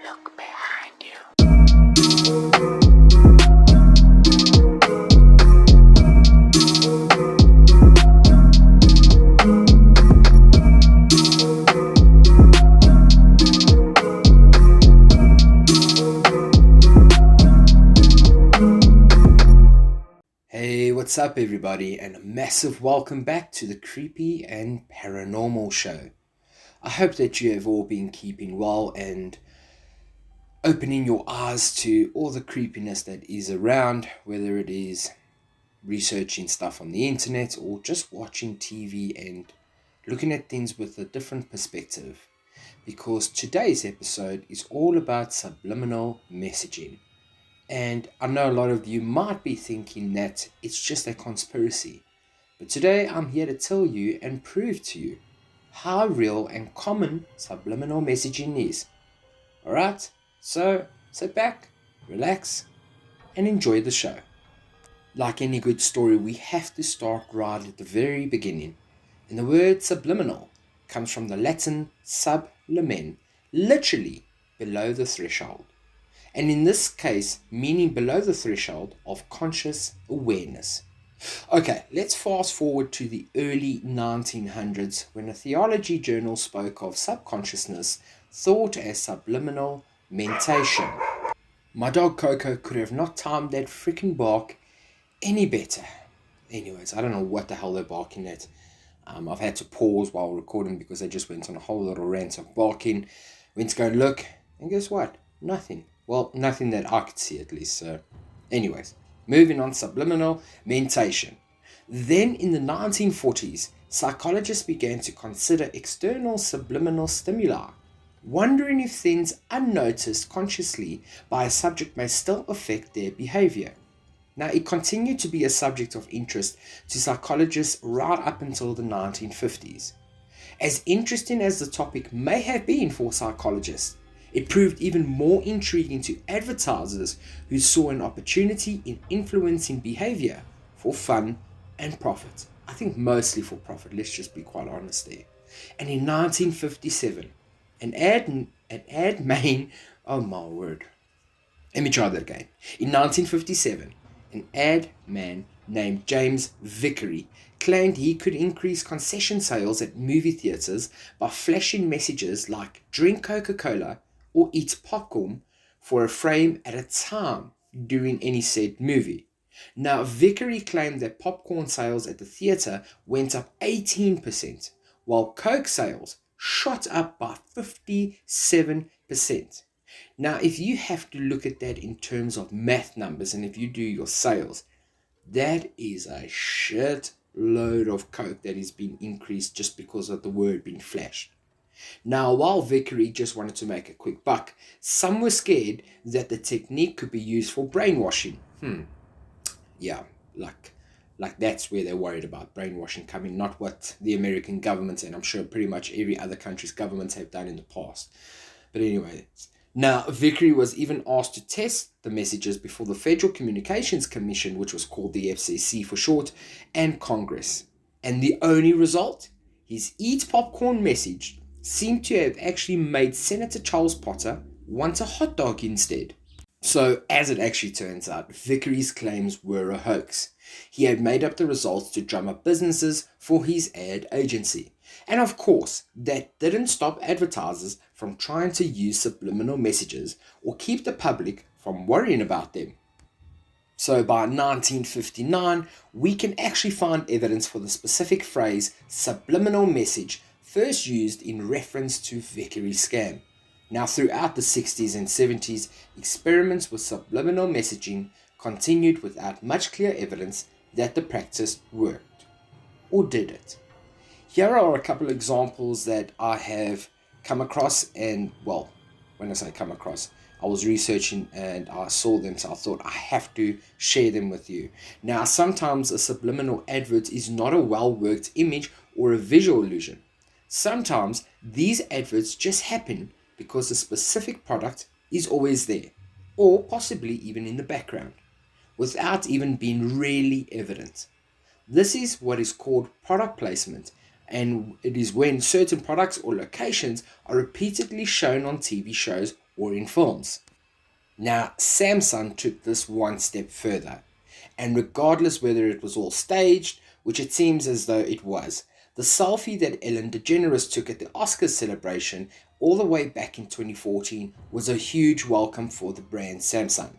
Look behind you. Hey, what's up, everybody, and a massive welcome back to the Creepy and Paranormal Show. I hope that you have all been keeping well and opening your eyes to all the creepiness that is around, whether it is researching stuff on the internet or just watching TV and looking at things with a different perspective. Because today's episode is all about subliminal messaging. And I know a lot of you might be thinking that it's just a conspiracy. But today I'm here to tell you and prove to you how real and common subliminal messaging is. Alright? So sit back, relax, and enjoy the show. Like any good story, we have to start right at the very beginning. And the word subliminal comes from the Latin sub limen, literally below the threshold. And in this case, meaning below the threshold of conscious awareness. Okay, let's fast forward to the early 1900s when a theology journal spoke of subconsciousness thought as subliminal mentation. My dog Coco could have not timed that freaking bark any better. Anyways, I don't know what the hell they're barking at. I've had to pause while recording because they just went on a whole little rant of barking. Went to go and look, and guess what? Nothing. Well, nothing that I could see at least. So, anyways, moving on, subliminal mentation. Then in the 1940s, psychologists began to consider external subliminal stimuli, wondering if things unnoticed consciously by a subject may still affect their behavior. Now, it continued to be a subject of interest to psychologists right up until the 1950s. As interesting as the topic may have been for psychologists, it proved even more intriguing to advertisers who saw an opportunity in influencing behavior for fun and profit. I think mostly for profit, let's just be quite honest there. And in 1957, an ad man, oh my word. Let me try that again. In 1957, an ad man named James Vickery claimed he could increase concession sales at movie theaters by flashing messages like drink Coca-Cola or eat popcorn for a frame at a time during any said movie. Now, Vickery claimed that popcorn sales at the theater went up 18%, while Coke sales shot up by 57%. Now, if you have to look at that in terms of math numbers, and if you do your sales, that is a shit load of Coke that is being increased just because of the word being flashed. Now, while Vickery just wanted to make a quick buck, some were scared that the technique could be used for brainwashing. Yeah, like that's where they're worried about brainwashing coming, not what the American government and I'm sure pretty much every other country's governments have done in the past. But anyway, now Vickery was even asked to test the messages before the Federal Communications Commission, which was called the FCC for short, and Congress. And the only result? His eat popcorn message seemed to have actually made Senator Charles Potter want a hot dog instead. So, as it actually turns out, Vickery's claims were a hoax. He had made up the results to drum up businesses for his ad agency. And of course, that didn't stop advertisers from trying to use subliminal messages or keep the public from worrying about them. So by 1959, we can actually find evidence for the specific phrase subliminal message first used in reference to Vickery's scam. Now, throughout the 60s and 70s, experiments with subliminal messaging continued without much clear evidence that the practice worked. Or did it? Here are a couple of examples that I have come across, and well, when I say come across, I was researching and I saw them, so I thought I have to share them with you. Now, sometimes a subliminal advert is not a well-worked image or a visual illusion. Sometimes these adverts just happen because the specific product is always there, or possibly even in the background, without even being really evident. This is what is called product placement, and it is when certain products or locations are repeatedly shown on TV shows or in films. Now, Samsung took this one step further, and regardless whether it was all staged, which it seems as though it was, the selfie that Ellen DeGeneres took at the Oscars celebration all the way back in 2014 was a huge welcome for the brand Samsung.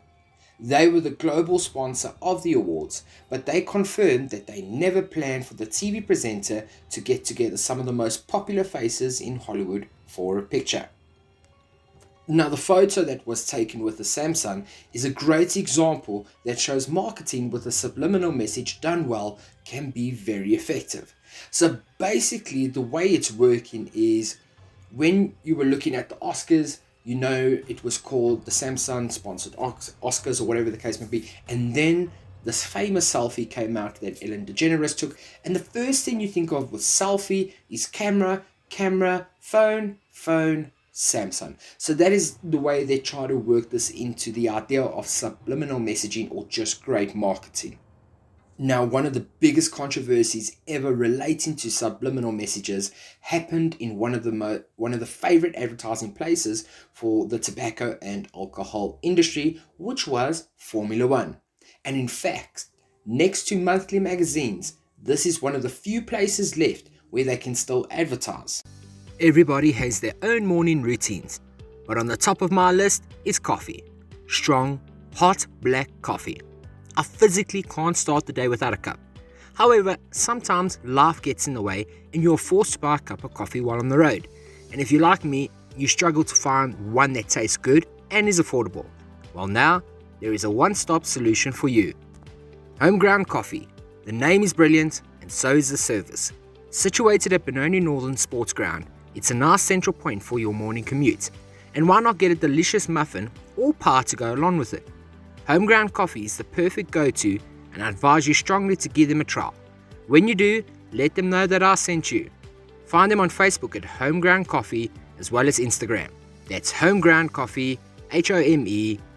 They were the global sponsor of the awards, but they confirmed that they never planned for the TV presenter to get together some of the most popular faces in Hollywood for a picture. Now, the photo that was taken with the Samsung is a great example that shows marketing with a subliminal message done well can be very effective. So basically, the way it's working is when you were looking at the Oscars, it was called the Samsung sponsored Oscars or whatever the case may be, and then this famous selfie came out that Ellen DeGeneres took, and the first thing you think of with selfie is camera, phone, Samsung. So that is the way they try to work this into the idea of subliminal messaging or just great marketing. Now, one of the biggest controversies ever relating to subliminal messages happened in one of the favorite advertising places for the tobacco and alcohol industry, which was Formula One. And in fact, next to monthly magazines, this is one of the few places left where they can still advertise. Everybody has their own morning routines, but on the top of my list is coffee. Strong, hot black coffee. I physically can't start the day without a cup. However, sometimes life gets in the way and you're forced to buy a cup of coffee while on the road. And if you're like me, you struggle to find one that tastes good and is affordable. Well, now there is a one-stop solution for you. Homeground Coffee. The name is brilliant and so is the service. Situated at Benoni Northern Sports Ground, it's a nice central point for your morning commute. And why not get a delicious muffin or pie to go along with it? Homeground Coffee is the perfect go-to, and I advise you strongly to give them a try. When you do, let them know that I sent you. Find them on Facebook at Homeground Coffee as well as Instagram. That's Homeground Coffee, HOMEGROUND.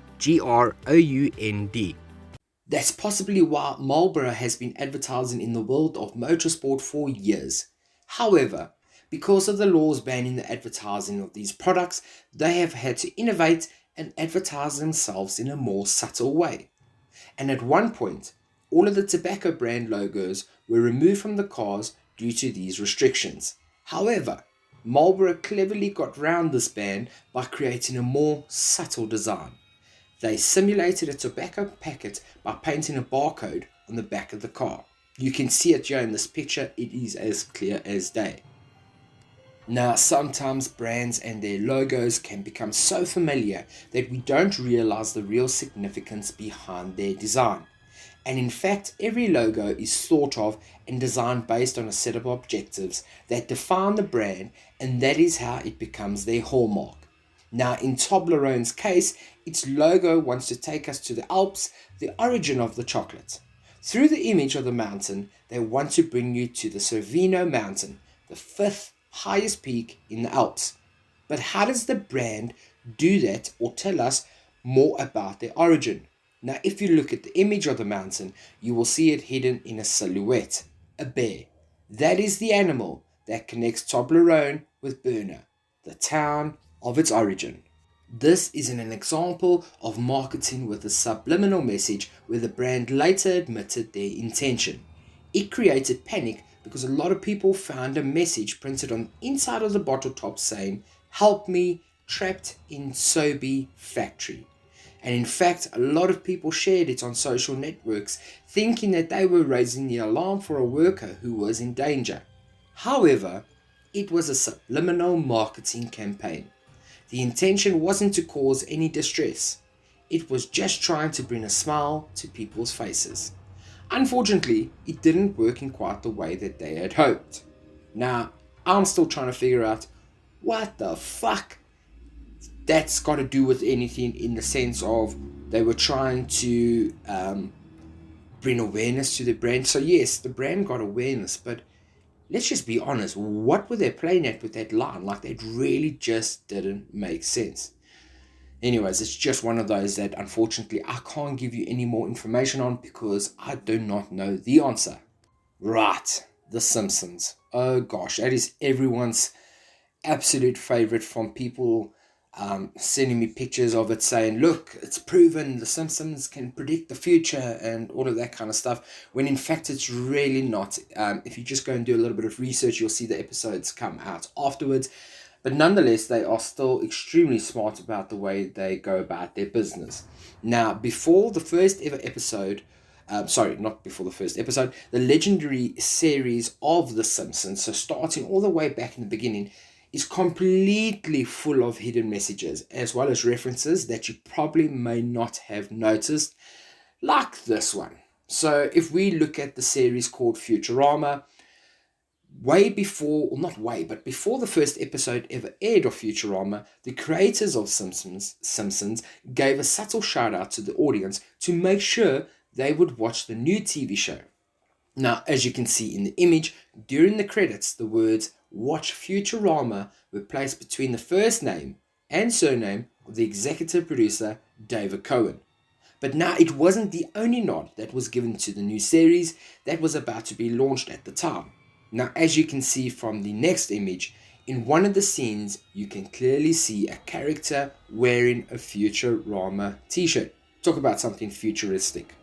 That's possibly why Marlboro has been advertising in the world of motorsport for years. However, because of the laws banning the advertising of these products, they have had to innovate and advertise themselves in a more subtle way. And at one point, all of the tobacco brand logos were removed from the cars due to these restrictions. However, Marlboro cleverly got round this ban by creating a more subtle design. They simulated a tobacco packet by painting a barcode on the back of the car. You can see it here in this picture, it is as clear as day. Now, sometimes brands and their logos can become so familiar that we don't realize the real significance behind their design. And in fact, every logo is thought of and designed based on a set of objectives that define the brand, and that is how it becomes their hallmark. Now, in Toblerone's case, its logo wants to take us to the Alps, the origin of the chocolate. Through the image of the mountain, they want to bring you to the Cervino mountain, the fifth highest peak in the Alps. But how does the brand do that or tell us more about their origin? Now, if you look at the image of the mountain, you will see it hidden in a silhouette, a bear. That is the animal that connects Toblerone with Berna, the town of its origin. This is an example of marketing with a subliminal message where the brand later admitted their intention. It created panic because a lot of people found a message printed on the inside of the bottle top saying, "Help me, trapped in Sobe factory." And in fact, a lot of people shared it on social networks, thinking that they were raising the alarm for a worker who was in danger. However, it was a subliminal marketing campaign. The intention wasn't to cause any distress. It was just trying to bring a smile to people's faces. Unfortunately, it didn't work in quite the way that they had hoped. Now, I'm still trying to figure out what the fuck that's got to do with anything, in the sense of they were trying to bring awareness to the brand. So yes, the brand got awareness, but let's just be honest, what were they playing at with that line? Like, that really just didn't make sense. Anyways, it's just one of those that unfortunately I can't give you any more information on because I do not know the answer. Right, The Simpsons. Oh gosh, that is everyone's absolute favorite, from people sending me pictures of it saying, look, it's proven The Simpsons can predict the future and all of that kind of stuff, when in fact it's really not. If you just go and do a little bit of research, you'll see the episodes come out afterwards. But nonetheless, they are still extremely smart about the way they go about their business. Now, before the first ever episode, not before the first episode, the legendary series of The Simpsons, so starting all the way back in the beginning, is completely full of hidden messages, as well as references that you probably may not have noticed, like this one. So if we look at the series called Futurama, way before, or not way, but before the first episode ever aired of Futurama, the creators of Simpsons gave a subtle shout out to the audience to make sure they would watch the new TV show. Now, as you can see in the image, during the credits, the words "Watch Futurama" were placed between the first name and surname of the executive producer, David Cohen. But now, it wasn't the only nod that was given to the new series that was about to be launched at the time. Now, as you can see from the next image, in one of the scenes, you can clearly see a character wearing a Futurama t-shirt. Talk about something futuristic.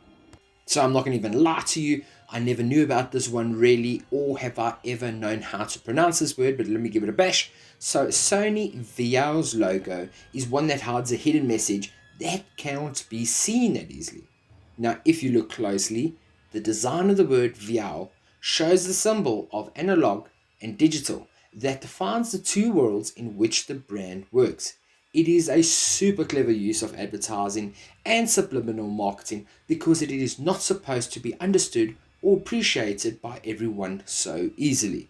So I'm not going to even lie to you, I never knew about this one really, or have I ever known how to pronounce this word, but let me give it a bash. So Sony Viao's logo is one that hides a hidden message that can't be seen that easily. Now, if you look closely, the design of the word Viao shows the symbol of analog and digital that defines the two worlds in which the brand works. It is a super clever use of advertising and subliminal marketing because it is not supposed to be understood or appreciated by everyone so easily.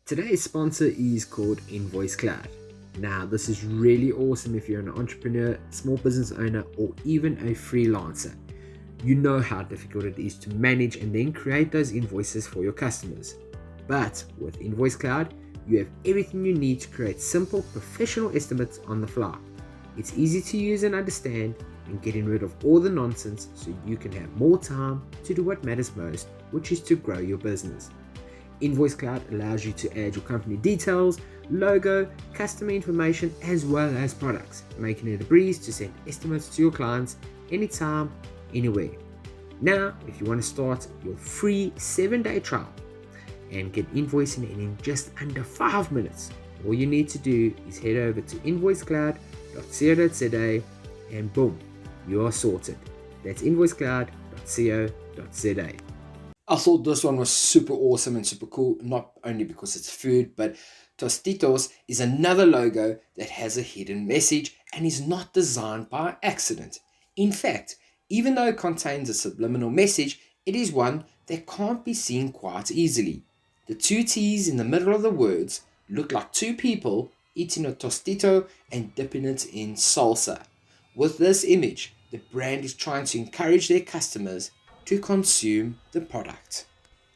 Today's sponsor is called Invoice Cloud. Now, this is really awesome if you're an entrepreneur, small business owner, or even a freelancer. You know how difficult it is to manage and then create those invoices for your customers. But with Invoice Cloud, you have everything you need to create simple professional estimates on the fly. It's easy to use and understand, and getting rid of all the nonsense so you can have more time to do what matters most, which is to grow your business. Invoice Cloud allows you to add your company details, logo, customer information, as well as products, making it a breeze to send estimates to your clients anytime, anywhere. Now, if you want to start your free 7-day trial and get invoicing in just under 5 minutes, all you need to do is head over to invoicecloud.co.za and boom, you are sorted. That's invoicecloud.co.za. I thought this one was super awesome and super cool, not only because it's food, but Tostitos is another logo that has a hidden message and is not designed by accident. In fact, even though it contains a subliminal message, it is one that can't be seen quite easily. The two T's in the middle of the words look like two people eating a tostito and dipping it in salsa. With this image, the brand is trying to encourage their customers to consume the product.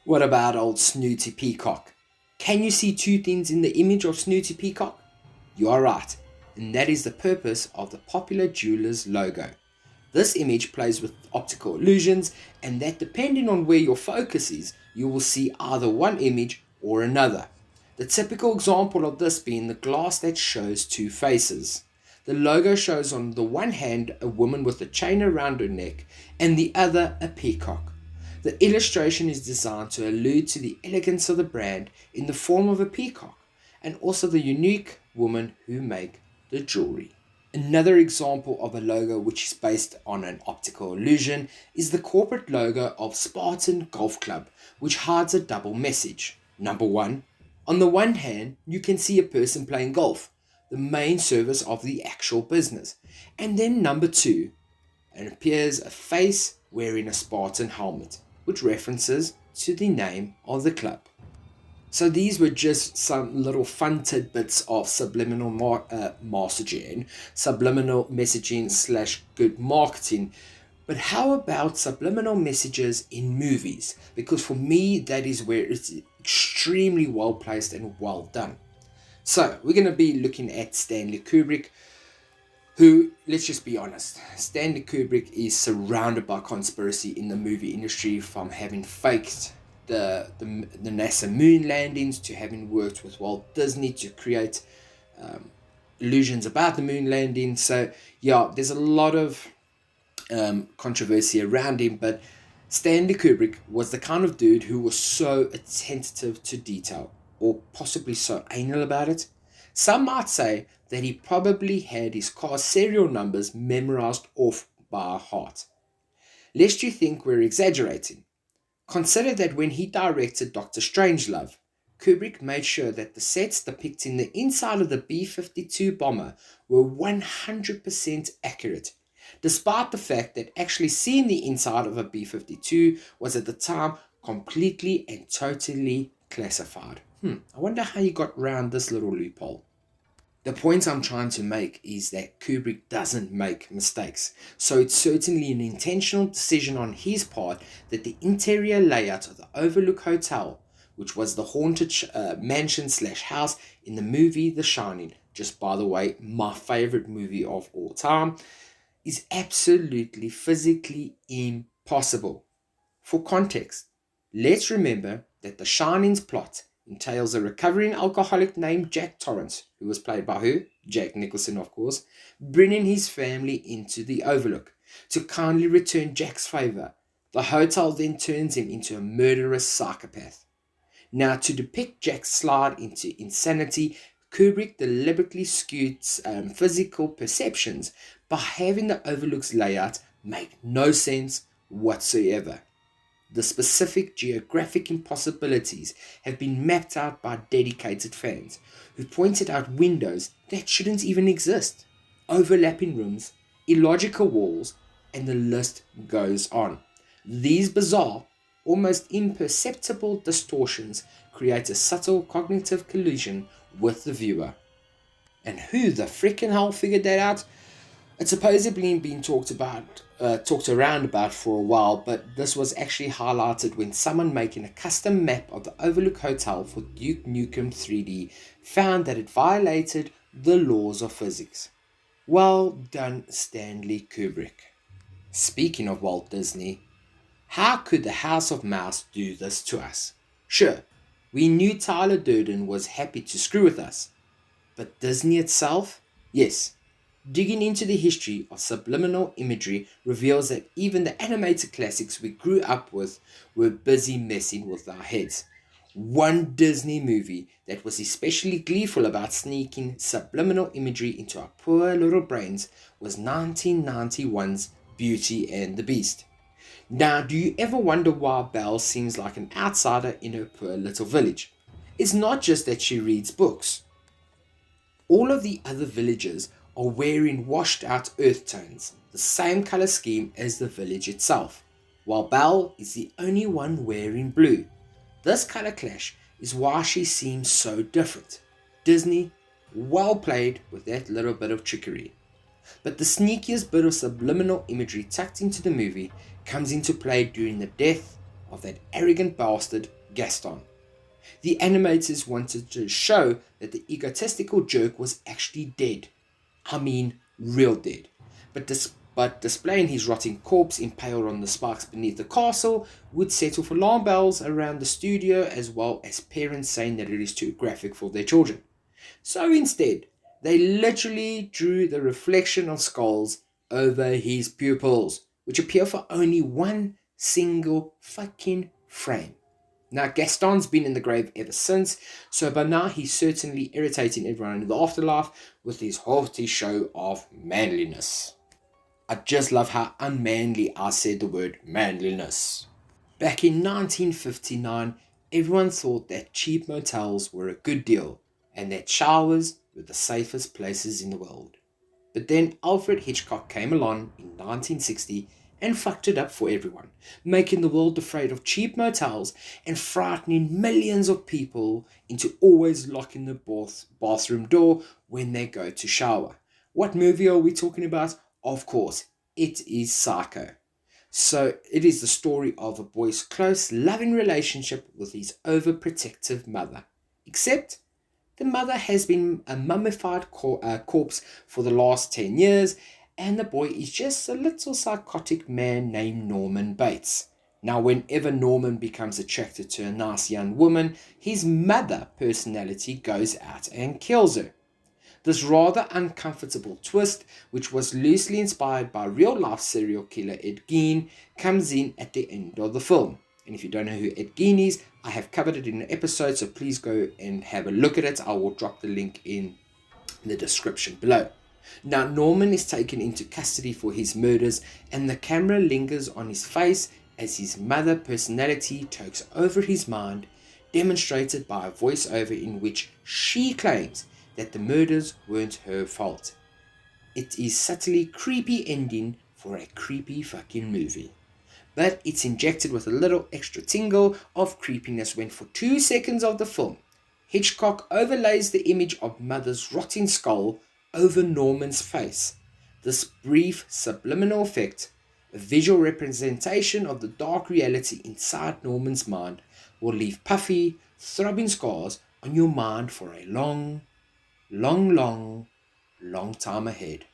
What about old Snooty Peacock? Can you see two things in the image of Snooty Peacock? You are right, and that is the purpose of the popular jeweler's logo. This image plays with optical illusions, and that depending on where your focus is, you will see either one image or another. The typical example of this being the glass that shows two faces. The logo shows on the one hand a woman with a chain around her neck and the other a peacock. The illustration is designed to allude to the elegance of the brand in the form of a peacock and also the unique woman who make the jewelry. Another example of a logo which is based on an optical illusion is the corporate logo of Spartan Golf Club, which hides a double message. Number one, on the one hand, you can see a person playing golf, the main service of the actual business. And then number two, and appears a face wearing a Spartan helmet, which references to the name of the club. So these were just some little fun tidbits of subliminal messaging / good marketing, But how about subliminal messages in movies? Because for me, that is where it's extremely well placed and well done. So, we're going to be looking at Stanley Kubrick, who, let's just be honest, Stanley Kubrick is surrounded by conspiracy in the movie industry, from having faked the NASA moon landings to having worked with Walt Disney to create illusions about the moon landing. So, yeah, there's a lot of controversy around him, but Stanley Kubrick was the kind of dude who was so attentive to detail, or possibly so anal about it. Some might say that he probably had his car's serial numbers memorized off by heart. Lest you think we're exaggerating, consider that when he directed Doctor Strangelove, Kubrick made sure that the sets depicting the inside of the B-52 bomber were 100% accurate, despite the fact that actually seeing the inside of a B-52 was at the time completely and totally classified. I wonder how he got around this little loophole. The point I'm trying to make is that Kubrick doesn't make mistakes, so it's certainly an intentional decision on his part that the interior layout of the Overlook Hotel, which was the haunted mansion slash house in the movie The Shining, just by the way, my favorite movie of all time, is absolutely physically impossible. For context, let's remember that The Shining's plot entails a recovering alcoholic named Jack Torrance, who was played by who? Jack Nicholson, of course, bringing his family into the Overlook to kindly return Jack's favor. The hotel then turns him into a murderous psychopath. Now, to depict Jack's slide into insanity, Kubrick deliberately skewed physical perceptions by having the Overlook's layout make no sense whatsoever. The specific geographic impossibilities have been mapped out by dedicated fans who pointed out windows that shouldn't even exist, overlapping rooms, illogical walls, and the list goes on. These bizarre, almost imperceptible distortions create a subtle cognitive collision with the viewer. And who the frickin' hell figured that out? It's supposedly been talked around about for a while, but this was actually highlighted when someone making a custom map of the Overlook Hotel for Duke Nukem 3D found that it violated the laws of physics. Well done, Stanley Kubrick. Speaking of Walt Disney, how could the House of Mouse do this to us? Sure, we knew Tyler Durden was happy to screw with us, but Disney itself? Yes. Digging into the history of subliminal imagery reveals that even the animated classics we grew up with were busy messing with our heads. One Disney movie that was especially gleeful about sneaking subliminal imagery into our poor little brains was 1991's Beauty and the Beast. Now, do you ever wonder why Belle seems like an outsider in her poor little village? It's not just that she reads books. All of the other villagers are wearing washed out earth tones, the same color scheme as the village itself, while Belle is the only one wearing blue. This color clash is why she seems so different. Disney, well played with that little bit of trickery. But the sneakiest bit of subliminal imagery tucked into the movie comes into play during the death of that arrogant bastard Gaston. The animators wanted to show that the egotistical jerk was actually dead. I mean, real dead. But displaying his rotting corpse impaled on the spikes beneath the castle would settle for alarm bells around the studio, as well as parents saying that it is too graphic for their children. So instead, they literally drew the reflection of skulls over his pupils, which appear for only one single fucking frame. Now, Gaston's been in the grave ever since, so by now he's certainly irritating everyone in the afterlife with his haughty show of manliness. I just love how unmanly I said the word manliness. Back in 1959, everyone thought that cheap motels were a good deal and that showers were the safest places in the world. But then Alfred Hitchcock came along in 1960 and fucked it up for everyone, making the world afraid of cheap motels and frightening millions of people into always locking the bathroom door when they go to shower. What movie are we talking about? Of course, it is Psycho. So it is the story of a boy's close, loving relationship with his overprotective mother. Except the mother has been a mummified corpse for the last 10 years, and the boy is just a little psychotic man named Norman Bates. Now, whenever Norman becomes attracted to a nice young woman, his mother personality goes out and kills her. This rather uncomfortable twist, which was loosely inspired by real-life serial killer Ed Gein, comes in at the end of the film. And if you don't know who Ed Gein is, I have covered it in an episode, so please go and have a look at it. I will drop the link in the description below. Now, Norman is taken into custody for his murders, and the camera lingers on his face as his mother personality takes over his mind, demonstrated by a voiceover in which she claims that the murders weren't her fault. It is subtly creepy ending for a creepy fucking movie. But it's injected with a little extra tingle of creepiness when for 2 seconds of the film, Hitchcock overlays the image of Mother's rotting skull over Norman's face. This brief subliminal effect, a visual representation of the dark reality inside Norman's mind, will leave puffy, throbbing scars on your mind for a long time ahead.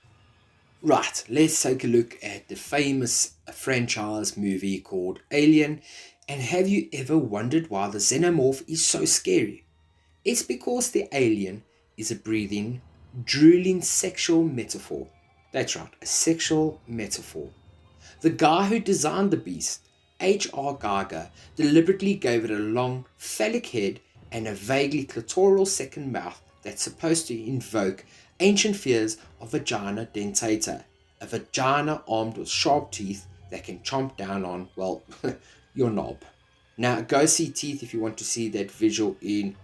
Right, let's take a look at the famous franchise movie called Alien. And have you ever wondered why the xenomorph is so scary? It's because the alien is a breathing, drooling sexual metaphor. That's right, a sexual metaphor. The guy who designed the beast, H.R. Geiger, deliberately gave it a long, phallic head and a vaguely clitoral second mouth that's supposed to invoke ancient fears of vagina dentata, a vagina armed with sharp teeth that can chomp down on, well, your knob. Now, go see Teeth if you want to see that visual in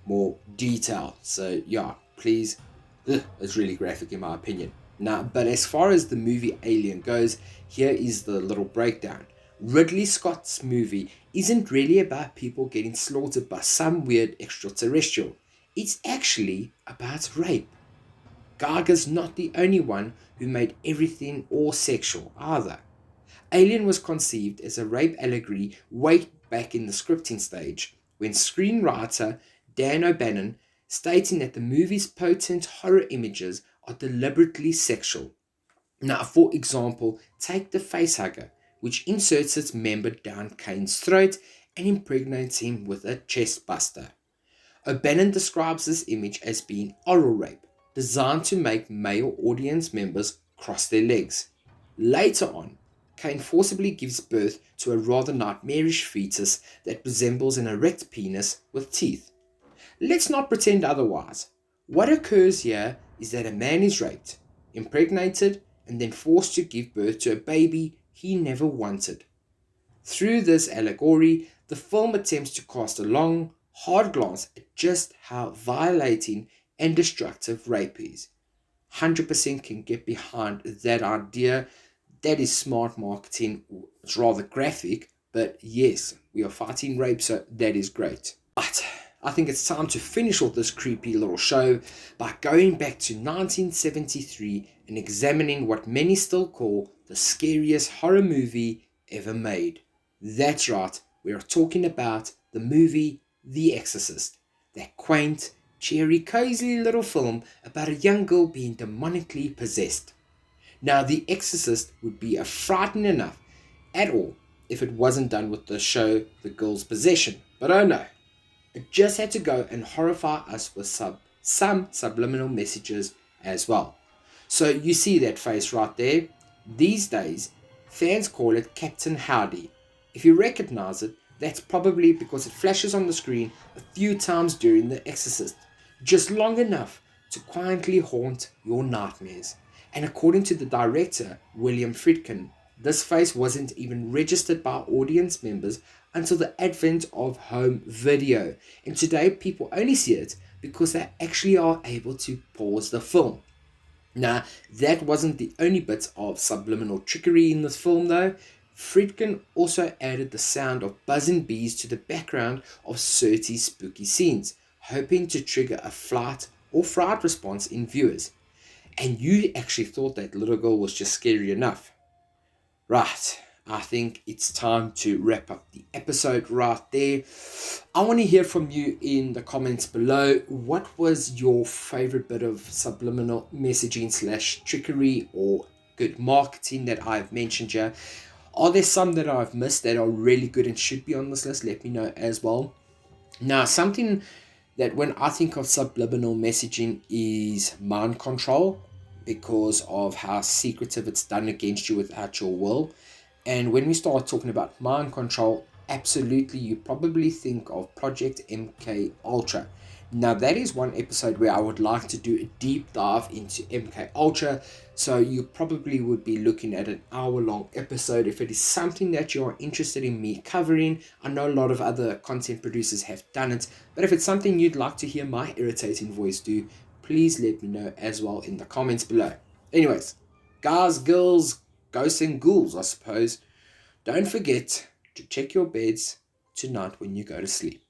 more detail. So, yeah, please. It's really graphic in my opinion. Now, but as far as the movie Alien goes, here is the little breakdown. Ridley Scott's movie isn't really about people getting slaughtered by some weird extraterrestrial. It's actually about rape. Geiger's not the only one who made everything all sexual either. Alien was conceived as a rape allegory way back in the scripting stage, when screenwriter Dan O'Bannon stating that the movie's potent horror images are deliberately sexual. Now, for example, take the facehugger, which inserts its member down Kane's throat and impregnates him with a chest buster. O'Bannon describes this image as being oral rape, designed to make male audience members cross their legs. Later on, Kane forcibly gives birth to a rather nightmarish fetus that resembles an erect penis with teeth. Let's not pretend otherwise. What occurs here is that a man is raped, impregnated, and then forced to give birth to a baby he never wanted. Through this allegory, the film attempts to cast a long, hard glance at just how violating and destructive rape is. 100% can get behind that idea. That is smart marketing. It's rather graphic, but yes, we are fighting rape, so that is great. But I think it's time to finish off this creepy little show by going back to 1973 and examining what many still call the scariest horror movie ever made. That's right, we are talking about the movie The Exorcist, that quaint, cheery, cozy little film about a young girl being demonically possessed. Now, The Exorcist would be frightening enough at all if it wasn't done with the show The Girl's Possession, but oh no. It just had to go and horrify us with some subliminal messages as well. So you see that face right there? These days, fans call it Captain Howdy. If you recognize it, that's probably because it flashes on the screen a few times during The Exorcist, just long enough to quietly haunt your nightmares. And according to the director, William Friedkin, this face wasn't even registered by audience members until the advent of home video. And today people only see it because they actually are able to pause the film. Now, that wasn't the only bit of subliminal trickery in this film though. Friedkin also added the sound of buzzing bees to the background of certain spooky scenes, hoping to trigger a flight or fright response in viewers. And you actually thought that little girl was just scary enough. Right, I think it's time to wrap up the episode right there. I want to hear from you in the comments below. What was your favorite bit of subliminal messaging / trickery or good marketing that I've mentioned here? Are there some that I've missed that are really good and should be on this list? Let me know as well. Now, something that when I think of subliminal messaging is mind control, because of how secretive it's done against you without your will. And when we start talking about mind control, absolutely, you probably think of Project MK Ultra. Now, that is one episode where I would like to do a deep dive into MK Ultra. So you probably would be looking at an hour-long episode if it is something that you're interested in me covering. I know a lot of other content producers have done it, but if it's something you'd like to hear my irritating voice do, please let me know as well in the comments below. Anyways, guys, girls, ghosts and ghouls, I suppose, don't forget to check your beds tonight when you go to sleep.